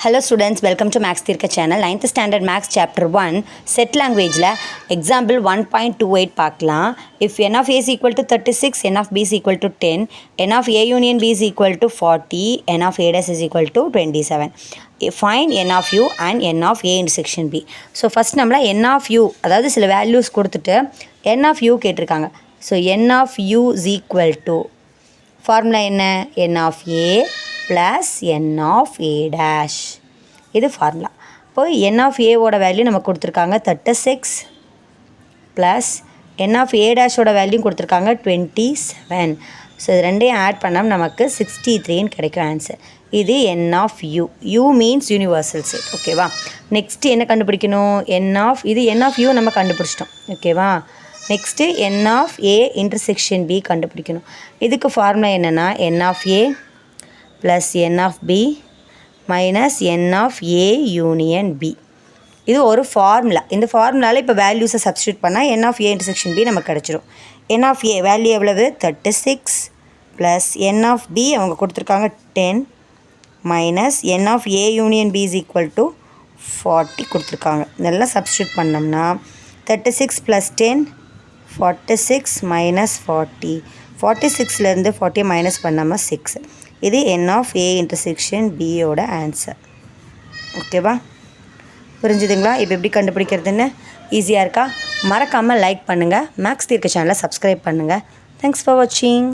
Hello students, welcome to Max Thirka channel. 9th standard Max chapter 1 set language la example 1.28 பார்க்கலாம். If n of a is equal to 36, n of b is equal to 10, n of a union b is equal to 40, n of a dash is equal to 27. Find n of u and n of a intersection b. So first நம்மள n of u அதாவது சில values கொடுத்துட்டு n of u கேட்டிருக்காங்க. So n of u is equal to formula என்ன n of a plus n of a dash. இது formula. இப்போ n of a ஓட value நமக்கு கொடுத்துருக்காங்க 36 plus n of a dash ஓட வேல்யூ கொடுத்துருக்காங்க 27. ஸோ இது ரெண்டையும் ஆட் பண்ணால் நமக்கு 63ன்னு கிடைக்கும் ஆன்சர். இது n of u. u means universal set. ஓகேவா? நெக்ஸ்ட்டு என்ன கண்டுபிடிக்கணும்? இது n of u நம்ம கண்டுபிடிச்சிட்டோம். ஓகேவா? Next n of a intersection b கண்டுபிடிக்கணும். இதுக்கு ஃபார்முலா என்னென்னா n of a plus n of b minus n of a union b. இது ஒரு ஃபார்முலா. இந்த ஃபார்முலாவில் இப்போ வேல்யூஸை சப்ஸ்டியூட் பண்ணால் n of a intersection b நமக்கு கிடச்சிரும். n of a வேல்யூ எவ்வளவு? 36 ப்ளஸ் n of b அவங்க கொடுத்துருக்காங்க 10 minus n of a union b is equal to 40 கொடுத்துருக்காங்க. இதெல்லாம் சப்ஸ்டியூட் பண்ணோம்னா 36 ப்ளஸ் 10 46 மைனஸ் 40. 46லேருந்து 40 மைனஸ் பண்ணாமல் 6. இது n of a intersection b ஓட ஆன்சர். ஓகேவா? புரிஞ்சுதுங்களா? இப்போ எப்படி கண்டுபிடிக்கிறதுன்னு ஈஸியாக இருக்கா? மறக்காமல் லைக் பண்ணுங்கள். மேக்ஸ் தீர்க்க சேனலை சப்ஸ்கிரைப் பண்ணுங்கள். தேங்க்ஸ் ஃபார் வாட்சிங்.